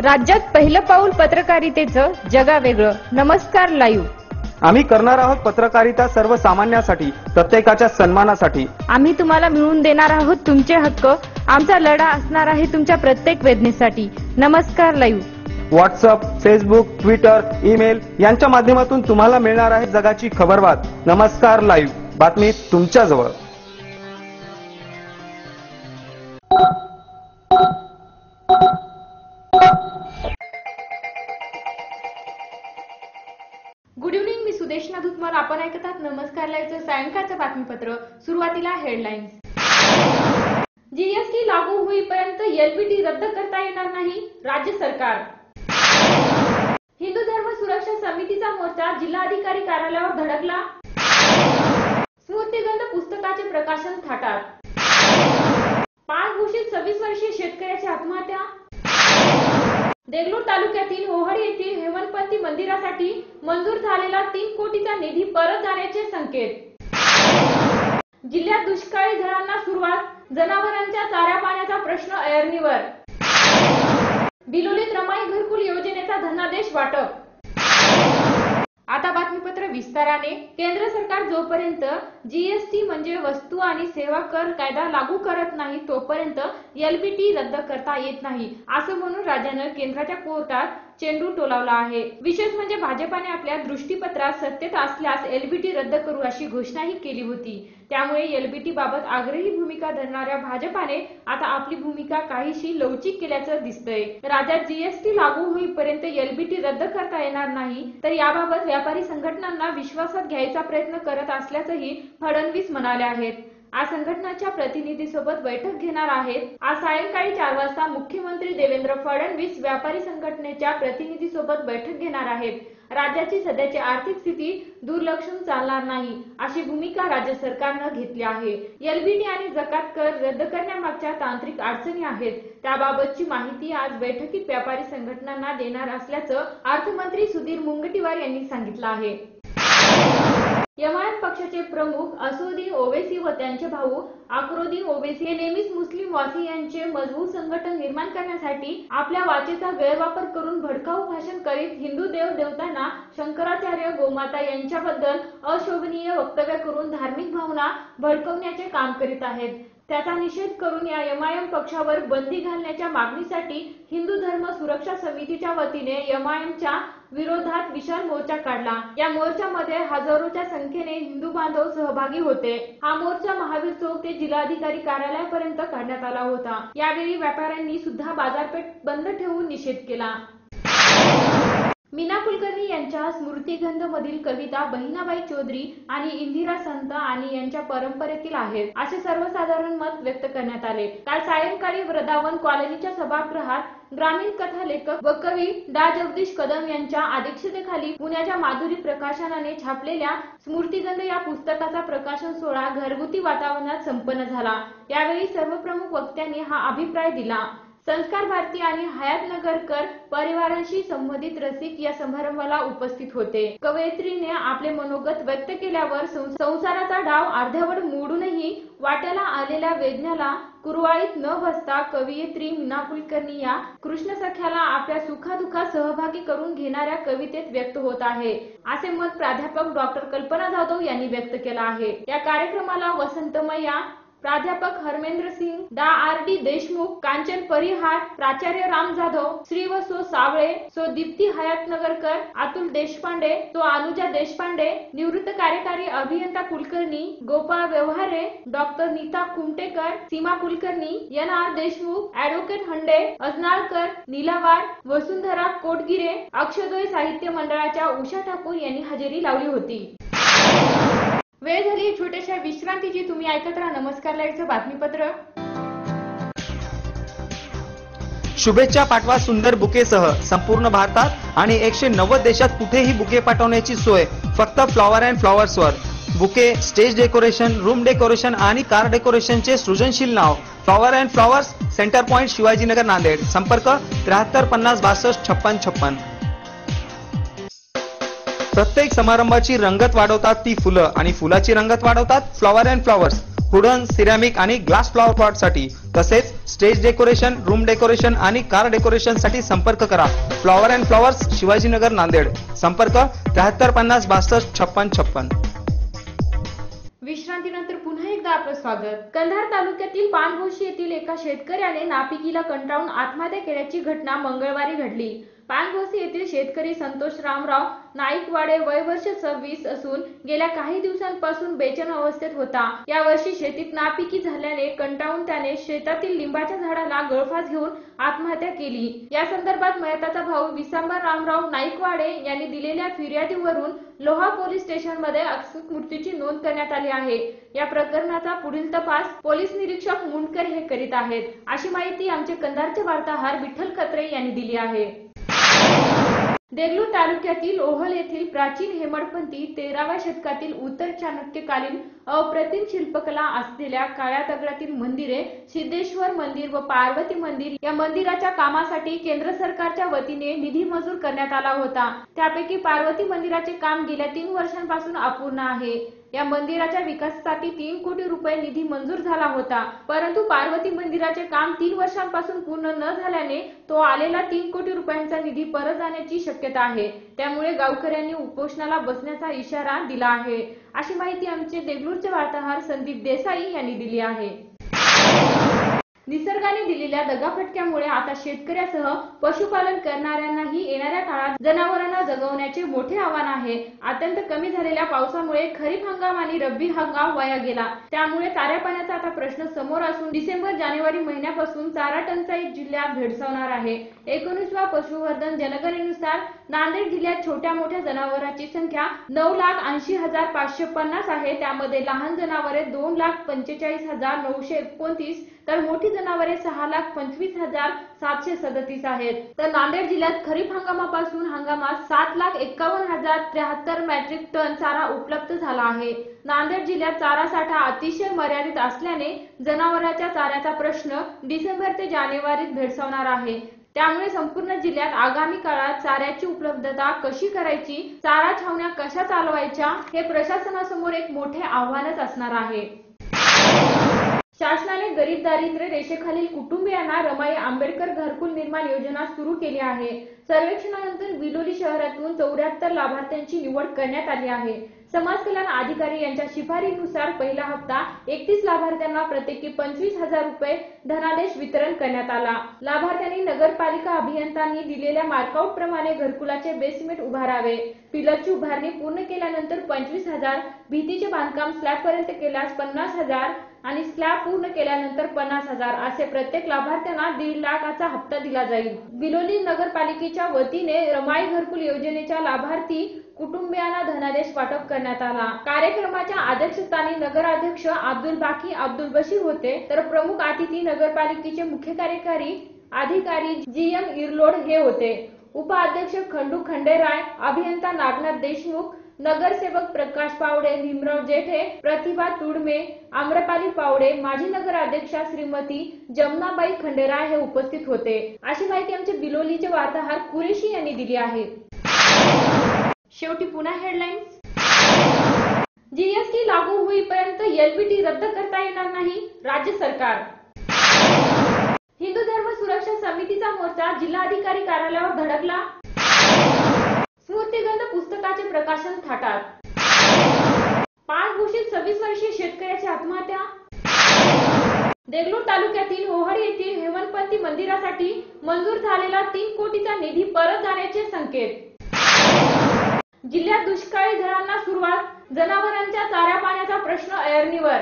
राज्यात पहिलं पाऊल पत्रकारितेचं जगावेगळं. नमस्कार लाईव्ह. आम्ही करणार आहोत पत्रकारिता सर्वसामान्यासाठी, प्रत्येकाच्या सन्मानासाठी. आम्ही तुम्हाला मिळवून देणार आहोत तुमचे हक्क. आमचा लढा असणार आहे तुमच्या प्रत्येक वेदनेसाठी. नमस्कार live. WhatsApp, Facebook, Twitter, email यांच्या माध्यमातून तुम्हाला मिळणार आहे जगाची खबरबात. नमस्कार लाईव्ह, बातमी तुमच्या जवळ. Good evening. मी सुदेशना धुतमल. आपण ऐकत आहात नमस्कार लाईव्हचं सायंकाळचं बातमीपत्र. सुरुवातीला हेडलाईन्स. जीएसटी लागू होईपर्यंत एलबीटी रद्द करता येणार नाही, राज्य सरकार. हिंदू धर्म सुरक्षा समितीचा मोर्चा जिल्हाधिकारी कार्यालयावर धडकला. स्मृतिगंध पुस्तकाचे प्रकाशन थाटात. पाच घोषित 26 वर्षीय शेतकऱ्याची आत्महत्या. देगलूर तालुक्यातील होहड येथील हेमनपंथी मंदिरासाठी मंजूर झालेला 3 कोटीचा निधी परत जाण्याचे संकेत. जिल्ह्यात दुष्काळी झळांना सुरुवात. जनावरांच्या चाऱ्या पाण्याचा प्रश्न ऐरणीवर. बिलोलीत रमाई घरकुल योजनेचा धनादेश वाटप. आता बातमीपत्र विस्ताराने. केंद्र सरकार जोपर्यंत जीएसटी म्हणजे वस्तू आणि सेवा कर कायदा लागू करत नाही तोपर्यंत एलबीटी रद्द करता येत नाही असं म्हणून राज्यानं केंद्राच्या कोर्टात चेंडू टोलावला आहे. विशेष म्हणजे भाजपाने आपल्या दृष्टीपत्रात सत्तेत असल्यास एलबीटी रद्द करू अशी घोषणाही केली होती. त्यामुळे एलबीटी बाबत आग्रही भूमिका धरणाऱ्या भाजपाने आता आपली भूमिका काहीशी लवचिक केल्याचं दिसतंय. राज्यात जीएसटी लागू होईपर्यंत एलबीटी रद्द करता येणार नाही, तर याबाबत व्यापारी संघटनांना विश्वासात घ्यायचा प्रयत्न करत असल्याचंही फडणवीस म्हणाले आहेत. आज संघटनांच्या प्रतिनिधीसोबत बैठक घेणार आहेत. आज सायंकाळी 4 वाजता मुख्यमंत्री देवेंद्र फडणवीस व्यापारी संघटनेच्या प्रतिनिधीसोबत बैठक घेणार आहेत. राज्याची सध्याची आर्थिक स्थिती दुर्लक्षून चालणार नाही अशी भूमिका राज्य सरकारनं घेतली आहे. एलबीटी आणि जकात कर रद्द करण्यामागच्या तांत्रिक अडचणी आहेत. त्याबाबतची माहिती आज बैठकीत व्यापारी संघटनांना देणार असल्याचं अर्थमंत्री सुधीर मुनगंटीवार यांनी सांगितलं आहे. एमआयएम पक्षाचे प्रमुख असदुद्दीन ओवैसी व त्यांचे भाऊ अकबरुद्दीन ओवैसी हे नेहमीच मुस्लिम वासियांचे मजबूत संघटन निर्माण करण्यासाठी आपल्या वाचेचा गैरवापर करून भडकाऊ भाषण करीत हिंदू देवदेवतांना, शंकराचार्य, गोमाता यांच्याबद्दल अशोभनीय वक्तव्य करून धार्मिक भावना भडकवण्याचे काम करीत आहेत. त्याचा निषेध करून या एमआयएम पक्षावर बंदी घालण्याच्या मागणीसाठी हिंदू धर्म सुरक्षा समितीच्या वतीने एमआयएमच्या विरोधात विशाल मोर्चा काढला. या मोर्चामध्ये हजारोच्या संख्येने हिंदू बांधव सहभागी होते. हा मोर्चा महावीर चौक ते जिल्हाधिकारी कार्यालयापर्यंत काढण्यात आला होता. यावेळी व्यापाऱ्यांनी सुद्धा बाजारपेठ बंद ठेवून निषेध केला. मीना कुलकर्णी यांच्या स्मृतिगंध मधील कविता बहिणाबाई चौधरी आणि इंदिरा संत आणि यांच्या परंपरेतील आहेत असे सर्वसाधारण मत व्यक्त करण्यात आले. काल सायंकाळी वृंदावन कॉलनीच्या सभागृहात ग्रामीण कथा लेखक व कवी डॉ. जगदीश कदम यांच्या अध्यक्षतेखाली पुण्याच्या माधुरी प्रकाशनाने छापलेल्या स्मृतिगंध या पुस्तकाचा प्रकाशन सोहळा घरगुती वातावरणात संपन्न झाला. यावेळी सर्व प्रमुख वक्त्यांनी हा अभिप्राय दिला. संस्कार भारती आणि हयातनगरकर परिवारांशी संबंधित रसिक या समारंभाला उपस्थित होते. कवयित्रीने आपले मनोगत व्यक्त केल्यावर संसाराचा डाव अर्ध्यावट मोडूनही वाट्याला आलेल्या वेदनेला कुरवाळीत न बसता कवयित्री मीना कुलकर्णी या कृष्ण सख्याला आपल्या सुखादुखात सहभागी करून घेणाऱ्या कवितेत व्यक्त होत आहे असे मत प्राध्यापक डॉ. कल्पना जाधव यांनी व्यक्त केलं आहे. या कार्यक्रमाला वसंतमया, प्राध्यापक हरमेंद्र सिंग, डॉ. आर.डी. देशमुख, कांचन परिहार, प्राचार्य राम जाधव, श्री व सो सावळे, सो दीप्ती हयातनगरकर, अतुल देशपांडे, सो अनुजा देशपांडे, निवृत्त कार्यकारी अभियंता कुलकर्णी, गोपाळ व्यवहारे, डॉ. नीता कुमटेकर, सीमा कुलकर्णी, एन.आर. देशमुख, ॲडव्होकेट हंडे, अजनाळकर, नीलावार, वसुंधरा कोटगिरे, अक्षदोय साहित्य मंडळाच्या उषा ठाकूर यांनी हजेरी लावली होती. वेळ झाली छोट्याशा विश्रांतीची. तुम्ही ऐकत राहा नमस्कार लाईव्हचं बातमीपत्र. शुभेच्छा पाठवा सुंदर बुकेसह. संपूर्ण भारतात आणि 190 देशात कुठेही बुके पाठवण्याची सोय फक्त फ्लॉवर अँड फ्लॉवर्सवर. Bouquet, stage decoration, room decoration आणि कार डेकोरेशनचे सृजनशील नाव flower and flowers, centre point, Shivajinagar, Nanded. संपर्क 73 50 62 56 56. प्रत्येक समारंभाची रंगत वाढवतात ती फुलं आणि फुलाची रंगत वाढवतात flower and flowers. Wooden, ceramic आणि ग्लास फ्लॉवर पॉट साठी तसेच स्टेज डेकोरेशन, रूम डेकोरेशन आणि कार डेकोरेशन साठी संपर्क करा. Flower and flowers, Shivajinagar, Nanded. संपर्क 7350 62 56 56. विश्रांतीनंतर पुन्हा एकदा आपलं स्वागत. कंधार तालुक्यातील पानघोशी येथील एका शेतकऱ्याने नापिकीला कंटाळून आत्महत्या केल्याची घटना मंगळवारी घडली. पानघोशी येथील शेतकरी संतोष रामराव नाईकवाडे वय वर्ष 26 असून गेल्या काही दिवसांपासून बेचैन अवस्थेत होता. या वर्षी शेतीत नापिकी झाल्याने कंटाळून त्याने शेतातील लिंबाच्या झाडाला गळफास घेऊन आत्महत्या केली. या संदर्भात मयताचा भाऊ विसांबर रामराव नाईकवाडे यांनी दिलेल्या फिर्यादीवरून लोहा पोलीस स्टेशनमध्ये आकस्मिक मृत्यूची नोंद करण्यात आली आहे. या प्रकरणाचा पुढील तपास पोलीस निरीक्षक मुंडकर हे करीत आहेत, अशी माहिती आमचे कंधारचे वार्ताहर विठ्ठल खत्रे यांनी दिली आहे. देगलूर तालुक्यातील ओहल येथील प्राचीन हेमाडपंथी 13व्या शतकातील उत्तर चाणक्यकालीन अप्रतिम शिल्पकला असलेल्या काळ्या दगडातील मंदिरे, सिद्धेश्वर मंदिर व पार्वती मंदिर या मंदिराच्या कामासाठी केंद्र सरकारच्या वतीने निधी मंजूर करण्यात आला होता. त्यापैकी पार्वती मंदिराचे काम गेल्या 3 वर्षांपासून अपूर्ण आहे. या मंदिराच्या विकासासाठी 3 कोटी रुपये निधी मंजूर झाला होता, परंतु पार्वती मंदिराचे काम 3 वर्षांपासून पूर्ण न झाल्याने तो आलेला 3 कोटी रुपयांचा निधी परत जाण्याची शक्यता आहे. त्यामुळे गावकऱ्यांनी उपोषणाला बसण्याचा इशारा दिला आहे, अशी माहिती आमचे देगलूरचे वार्ताहर संदीप देसाई यांनी दिली आहे. निसर्गाने दिलेल्या दगाफटक्यामुळे आता शेतकऱ्यासह पशुपालन करणाऱ्यांनाही येणाऱ्या काळात जनावरांना जगवण्याचे मोठे आव्हान आहे. अत्यंत कमी झालेल्या पावसामुळे खरीप हंगाम आणि रब्बी हंगाम वाया गेला. त्यामुळे चाऱ्या पाण्याचा आता प्रश्न समोर असून डिसेंबर-जानेवारी महिन्यापासून चारा टंचाई जिल्ह्यात भेडसावणार आहे. 19व्या पशुवर्धन जनगणनेनुसार नांदेड जिल्ह्यात छोट्या मोठ्या जनावरांची संख्या 9,80,550 आहे. त्यामध्ये लहान जनावरे 2,45,929 तर मोठी जनावरे 6,25,737 आहेत. तर नांदेड जिल्ह्यात खरीप हंगामापासून हंगामात 7,51,073 मेट्रिक टन चारा उपलब्ध झाला आहे. नांदेड जिल्ह्यात चारा साठा अतिशय मर्यादित असल्याने जनावरांच्या चाऱ्याचा प्रश्न डिसेंबर ते जानेवारीत भेडसावणार आहे. त्यामुळे संपूर्ण जिल्ह्यात आगामी काळात चाऱ्याची उपलब्धता कशी करायची, चारा छावण्या कशा चालवायच्या हे प्रशासनासमोर एक मोठे आव्हानच असणार आहे. शासनाने गरीब दारिद्र्य रेषेखालील कुटुंबियांना रमाई आंबेडकर घरकुल निर्माण योजना सुरू केली आहे. सर्वेक्षणानंतर बिलोली शहरातून 74 लाभार्थ्यांची निवड करण्यात आली आहे. समाज कल्याण अधिकारी यांच्या शिफारशीनुसार पहिला हप्ता 31 लाभार्थ्यांना प्रत्येकी 25,000 रुपये धनादेश वितरण करण्यात आला. लाभार्थ्यांनी नगरपालिका अभियंत्यांनी दिलेल्या मार्कआउट प्रमाणे घरकुलाचे बेसमेंट उभारावे. पिलरची उभारणी पूर्ण केल्यानंतर 25,000, भिंतीचे बांधकाम स्लॅबपर्यंत केल्यास 50,000 आणि स्लॅब पूर्ण केल्यानंतर 50,000 असे प्रत्येक लाभार्थ्यांना 1.5 लाखाचा हप्ता दिला जाईल. बिलोली नगरपालिकेच्या वतीने रमाई घरकुल योजनेच्या लाभार्थी कुटुंबियांना धनादेश वाटप करण्यात आला. कार्यक्रमाच्या अध्यक्षस्थानी नगराध्यक्ष अब्दुल बाकी अब्दुल बशीर होते, तर प्रमुख अतिथी नगरपालिकेचे मुख्य कार्यकारी अधिकारी GM इरलोड हे होते. उपाध्यक्ष खंडू खंडेराय, अभियंता नागनाथ देशमुख, नगरसेवक प्रकाश पावडे, भीमराव जेठे, प्रतिभा तुडमे, आम्रपाली पावडे, माजी नगराध्यक्षा श्रीमती जमनाबाई खंडेराय हे उपस्थित होते, अशी माहिती आमचे बिलोलीचे वार्ताहर कुरेशी यांनी दिली आहे. शेवटी पुन्हा हेडलाईन्स. GST लागू होईपर्यंत LBT रद्द करता येणार नाही, राज्य सरकार. हिंदू धर्म सुरक्षा समितीचा मोर्चा जिल्हाधिकारी कार्यालयावर धडकला. स्मृतिगंध पुस्तकाचे प्रकाशन थाटात. पानघोशीत 26 वर्षीय शेतकऱ्याची आत्महत्या. देगलूर तालुक्यातील ओहळ येथील हेमाडपंथी मंदिरासाठी मंजूर झालेला 3 कोटीचा निधी परत जाण्याचे संकेत. जिल्ह्यात दुष्काळी झळांना सुरुवात, जनावरांच्या चाऱ्या पाण्याचा प्रश्न ऐरणीवर.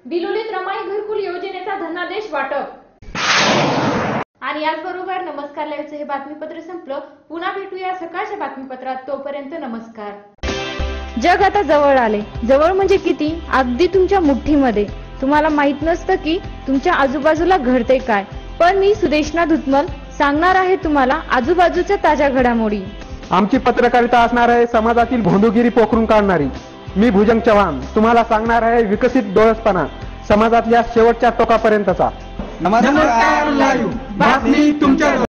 बिलोलीत रमाई घरकुल योजनेचा धनादेश वाटप. आणि याचबरोबर नमस्कार लाईव्हचे हे बातमीपत्र संपलं. पुन्हा भेटूया सकाळच्या बातमीपत्रात. तोपर्यंत नमस्कार. जग आता जवळ आले. जवळ म्हणजे किती? अगदी तुमच्या मुठ्ठीमध्ये. तुम्हाला माहित नसतं की तुमच्या आजूबाजूला घडते काय, पण मी सुदेशना धुतमल सांगणार आहे तुम्हाला आजूबाजूच्या ताज्या घडामोडी. आमची पत्रकारिता असणार आहे समाजातील भोंदूगिरी पोखरून काढणारी. मी भुजंग चव्हाण तुम्हाला सांगणार आहे विकसित डोळसपणा समाजातल्या शेवटच्या टोकापर्यंतचा. नमस्कार लाईव्ह बातमी तुमच्या